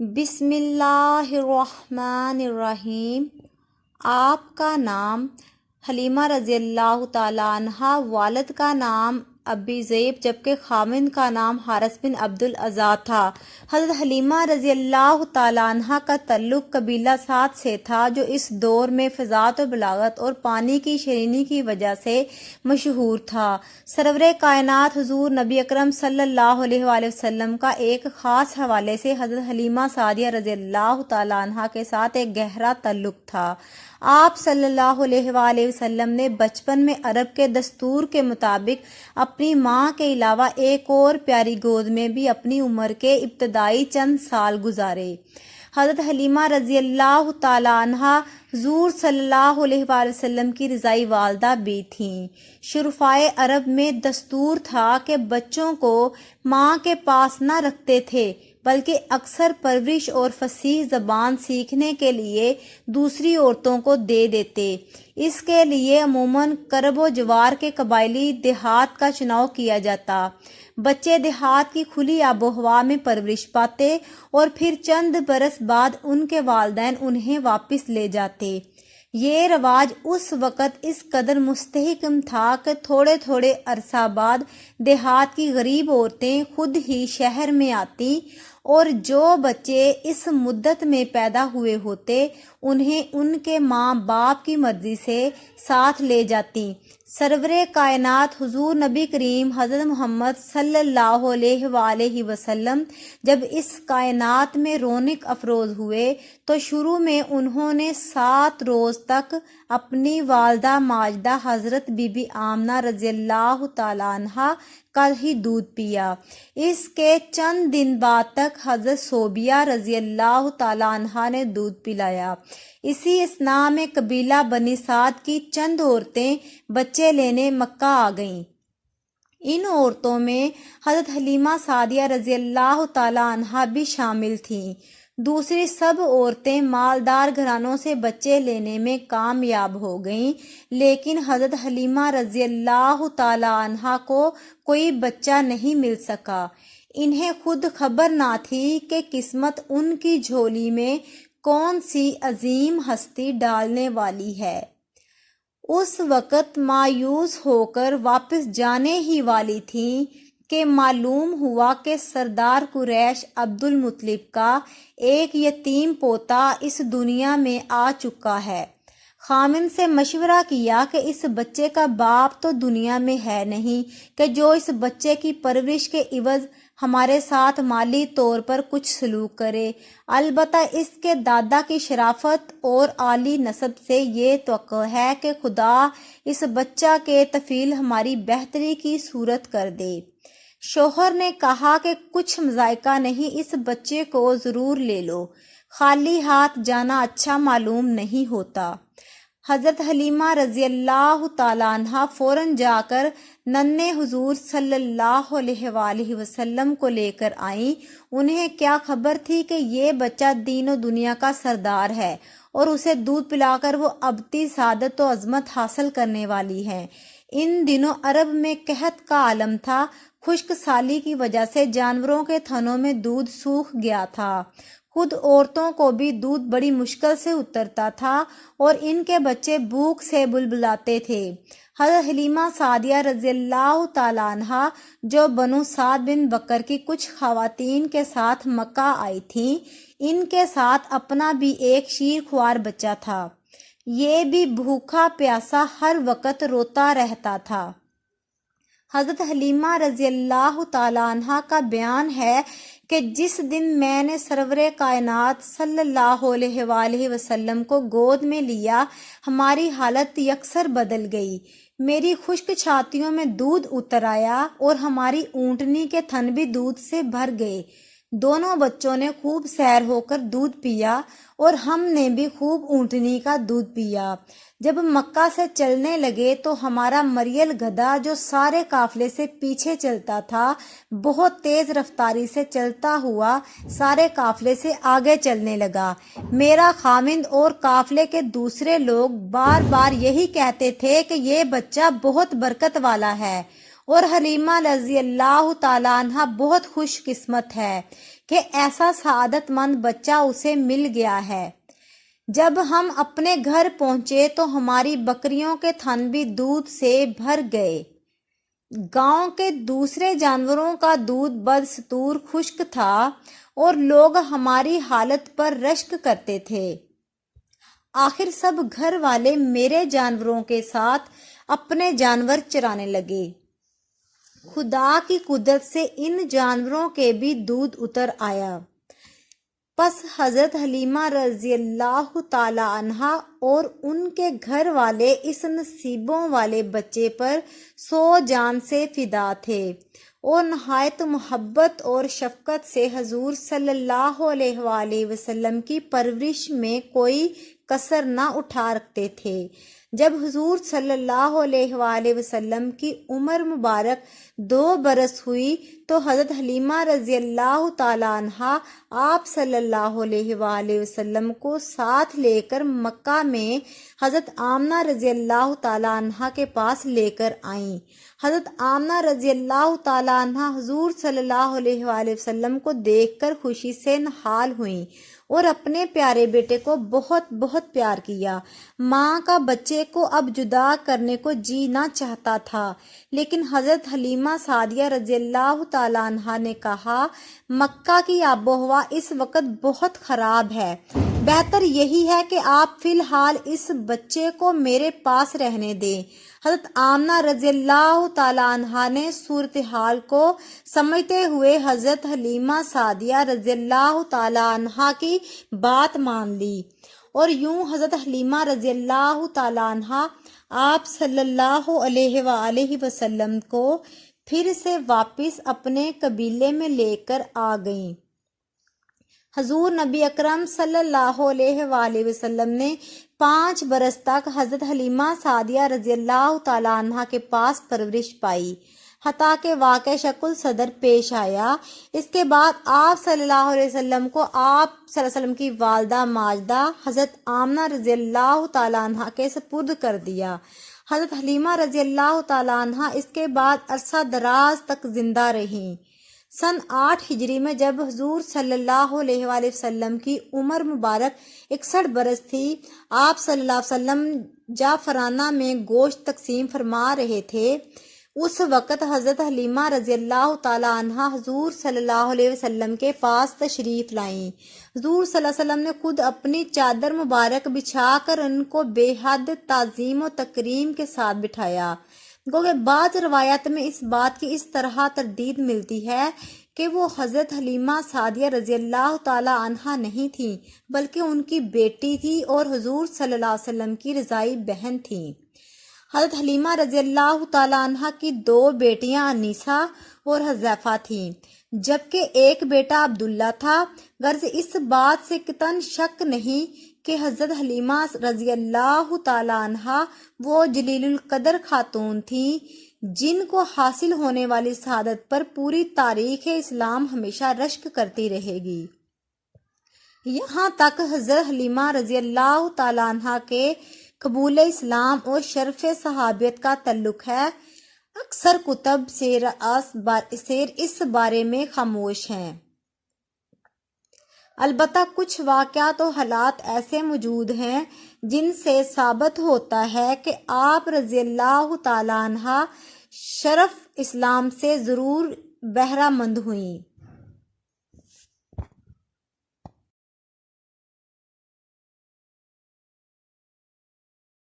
بسم اللہ الرحمن الرحیم۔ آپ کا نام؟ حلیمہ رضی اللہ تعالیٰ عنہا۔ والد کا نام ابی ذئب جبکہ خاوند کا نام حارث بن عبد الاعزا تھا۔ حضرت حلیمہ رضی اللہ تعالیٰ عنہا کا تعلق قبیلہ سعد سے تھا، جو اس دور میں فضاعت و بلاغت اور پانی کی شیرینی کی وجہ سے مشہور تھا۔ سرور کائنات حضور نبی اکرم صلی اللہ علیہ وآلہ وسلم کا ایک خاص حوالے سے حضرت حلیمہ سعدیہ رضی اللہ تعالیٰ عنہا کے ساتھ ایک گہرا تعلق تھا۔ آپ صلی اللہ علیہ وآلہ وسلم نے بچپن میں عرب کے دستور کے مطابق اپنی ماں کے علاوہ ایک اور پیاری گود میں بھی اپنی عمر کے ابتدائی چند سال گزارے۔ حضرت حلیمہ رضی اللہ تعالیٰ عنہا حضور صلی اللہ علیہ وآلہ وسلم کی رضائی والدہ بھی تھیں۔ شرفائے عرب میں دستور تھا کہ بچوں کو ماں کے پاس نہ رکھتے تھے، بلکہ اکثر پرورش اور فصیح زبان سیکھنے کے لیے دوسری عورتوں کو دے دیتے۔ اس کے لیے عموماً کرب و جوار کے قبائلی دیہات کا چناؤ کیا جاتا۔ بچے دیہات کی کھلی آب و ہوا میں پرورش پاتے اور پھر چند برس بعد ان کے والدین انہیں واپس لے جاتے۔ یہ رواج اس وقت اس قدر مستحکم تھا کہ تھوڑے تھوڑے عرصہ بعد دیہات کی غریب عورتیں خود ہی شہر میں آتی اور جو بچے اس مدت میں پیدا ہوئے ہوتے انہیں ان کے ماں باپ کی مرضی سے ساتھ لے جاتی۔ سرور کائنات حضور نبی کریم حضرت محمد صلی اللہ علیہ وآلہ وسلم جب اس کائنات میں رونق افروز ہوئے تو شروع میں انہوں نے 7 روز تک اپنی والدہ ماجدہ حضرت بی بی آمنہ رضی اللہ تعالیٰ عنہا کا ہی دودھ پیا۔ اس کے چند دن بعد تک حضرت صوبیہ رضی اللہ تعالیٰ عنہا نے دودھ پلایا۔ اسی اثناء میں قبیلہ بنی سعد کی چند عورتیں بچے لینے مکہ آ گئیں۔ ان عورتوں میں حضرت حلیمہ سعدیہ رضی اللہ تعالیٰ عنہا بھی شامل تھیں۔ دوسری سب عورتیں مالدار گھرانوں سے بچے لینے میں کامیاب ہو گئیں، لیکن حضرت حلیمہ رضی اللہ تعالیٰ عنہا کو کوئی بچہ نہیں مل سکا۔ انہیں خود خبر نہ تھی کہ قسمت ان کی جھولی میں کون سی عظیم ہستی ڈالنے والی ہے۔ اس وقت مایوس ہو کر واپس جانے ہی والی تھیں کہ معلوم ہوا کہ سردار قریش عبد المطلب کا ایک یتیم پوتا اس دنیا میں آ چکا ہے۔ خامن سے مشورہ کیا کہ اس بچے کا باپ تو دنیا میں ہے نہیں کہ جو اس بچے کی پرورش کے عوض ہمارے ساتھ مالی طور پر کچھ سلوک کرے، البتہ اس کے دادا کی شرافت اور عالی نسب سے یہ توقع ہے کہ خدا اس بچہ کے طفیل ہماری بہتری کی صورت کر دے۔ شوہر نے کہا کہ کچھ مذائقہ نہیں، اس بچے کو ضرور لے لو، خالی ہاتھ جانا اچھا معلوم نہیں ہوتا۔ حضرت حلیمہ رضی اللہ تعالیٰ عنہا فوراً جا کر ننھے حضور صلی اللہ علیہ وآلہ وسلم کو لے کر آئیں۔ انہیں کیا خبر تھی کہ یہ بچہ دین و دنیا کا سردار ہے اور اسے دودھ پلا کر وہ ابدی سعادت و عظمت حاصل کرنے والی ہے۔ ان دنوں عرب میں قحط کا عالم تھا، خشک سالی کی وجہ سے جانوروں کے تھنوں میں دودھ سوکھ گیا تھا، خود عورتوں کو بھی دودھ بڑی مشکل سے اترتا تھا اور ان کے بچے بھوک سے بلبلاتے تھے۔ حضرت حلیمہ سعدیہ رضی اللہ تعالیٰ عنہا جو بنو سعد بن بکر کی کچھ خواتین کے ساتھ مکہ آئی تھیں، ان کے ساتھ اپنا بھی ایک شیر خوار بچہ تھا۔ یہ بھی بھوکا پیاسا ہر وقت روتا رہتا تھا۔ حضرت حلیمہ رضی اللہ تعالیٰ عنہا کا بیان ہے کہ جس دن میں نے سرور کائنات صلی اللہ علیہ وآلہ وسلم کو گود میں لیا، ہماری حالت یکسر بدل گئی۔ میری خشک چھاتیوں میں دودھ اتر آیا اور ہماری اونٹنی کے تھن بھی دودھ سے بھر گئے۔ دونوں بچوں نے خوب سیر ہو کر دودھ پیا اور ہم نے بھی خوب اونٹنی کا دودھ پیا۔ جب مکہ سے چلنے لگے تو ہمارا مریل گدھا جو سارے قافلے سے پیچھے چلتا تھا، بہت تیز رفتاری سے چلتا ہوا سارے قافلے سے آگے چلنے لگا۔ میرا خامند اور قافلے کے دوسرے لوگ بار بار یہی کہتے تھے کہ یہ بچہ بہت برکت والا ہے اور حلیمہ رضی اللہ تعالیٰ عنہ بہت خوش قسمت ہے کہ ایسا سعادت مند بچہ اسے مل گیا ہے۔ جب ہم اپنے گھر پہنچے تو ہماری بکریوں کے تھن بھی دودھ سے بھر گئے۔ گاؤں کے دوسرے جانوروں کا دودھ بدستور خشک تھا اور لوگ ہماری حالت پر رشک کرتے تھے۔ آخر سب گھر والے میرے جانوروں کے ساتھ اپنے جانور چرانے لگے۔ خدا کی قدرت سے ان جانوروں کے بھی دودھ اتر آیا۔ پس حضرت حلیمہ رضی اللہ تعالی عنہا اور ان کے گھر والے اس نصیبوں والے بچے پر 100 جان سے فدا تھے اور نہایت محبت اور شفقت سے حضور صلی اللہ علیہ وآلہ وسلم کی پرورش میں کوئی کسر نہ اٹھا رکھتے تھے۔ جب حضور صلی اللہ علیہ وآلہ وسلم کی عمر مبارک 2 برس ہوئی تو حضرت حلیمہ رضی اللہ تعالی عنہا آپ صلی اللہ علیہ وآلہ وسلم کو ساتھ لے کر مکہ میں حضرت آمنہ رضی اللہ تعالی عنہا کے پاس لے کر آئیں۔ حضرت آمنہ رضی اللہ تعالی عنہا حضور صلی اللہ علیہ وآلہ وسلم کو دیکھ کر خوشی سے نہال ہوئیں اور اپنے پیارے بیٹے کو بہت بہت پیار کیا۔ ماں کا بچے کو اب جدا کرنے کو جی نہ چاہتا تھا، لیکن حضرت حلیمہ سعدیہ رضی اللہ تعالی عنہا نے کہا، مکہ کی آب و ہوا اس وقت بہت خراب ہے، بہتر یہی ہے کہ آپ فی الحال اس بچے کو میرے پاس رہنے دیں۔ حضرت آمنہ رضی اللہ تعالی عنہا نے صورتحال کو سمجھتے ہوئے حضرت حلیمہ سعدیہ رضی اللہ تعالی عنہا کی بات مان لی اور یوں حضرت حلیمہ رضی اللہ تعالی عنہا آپ صلی اللہ علیہ وآلہ وسلم کو پھر سے واپس اپنے قبیلے میں لے کر آ گئیں۔ حضور نبی اکرم صلی اللہ علیہ وآلہ وسلم نے 5 برس تک حضرت حلیمہ سعدیہ رضی اللہ تعالی عنہا کے پاس پرورش پائی، حتیٰ کہ واقع شکل صدر پیش آیا۔ اس کے بعد آپ صلی اللہ علیہ وسلم کو آپ صلی اللہ علیہ وسلم کی والدہ ماجدہ حضرت آمنہ رضی اللہ تعالی عنہا کے سپرد کر دیا۔ حضرت حلیمہ رضی اللہ تعالی عنہا اس کے بعد عرصہ دراز تک زندہ رہیں۔ سن 8 ہجری میں جب حضور صلی اللہ علیہ وآلہ وسلم کی عمر مبارک 61 برس تھی، آپ صلی اللہ علیہ وسلم جعفرانہ میں گوشت تقسیم فرما رہے تھے۔ اس وقت حضرت حلیمہ رضی اللہ تعالی عنہا حضور صلی اللہ علیہ وسلم کے پاس تشریف لائیں۔ حضور صلی اللہ علیہ وسلم نے خود اپنی چادر مبارک بچھا کر ان کو بے حد تعظیم و تکریم کے ساتھ بٹھایا۔ گویا بعض روایات میں اس بات کی اس طرح تردید ملتی ہے کہ وہ حضرت حلیمہ سعدیہ رضی اللہ تعالی عنہا نہیں تھیں، بلکہ ان کی بیٹی تھی اور حضور صلی اللہ علیہ وسلم کی رضائی بہن تھیں۔ حضرت حلیمہ رضی اللہ تعالی عنہا کی 2 بیٹیاں انیسہ اور حذیفہ تھیں، جبکہ ایک بیٹا عبداللہ تھا۔ غرض اس بات سے قطعاً شک نہیں کہ حضرت حلیمہ رضی اللہ تعالی عنہا وہ جلیل القدر خاتون تھیں جن کو حاصل ہونے والی سعادت پر پوری تاریخ اسلام ہمیشہ رشک کرتی رہے گی۔ یہاں تک حضرت حلیمہ رضی اللہ تعالی عنہا کے قبول اسلام اور شرف صحابیت کا تعلق ہے۔ اکثر کتب سیر اس بارے میں خاموش ہیں، البتہ کچھ واقعات و حالات ایسے موجود ہیں جن سے ثابت ہوتا ہے کہ آپ رضی اللہ تعالی عنہا شرف اسلام سے ضرور بہرہ مند ہوئیں۔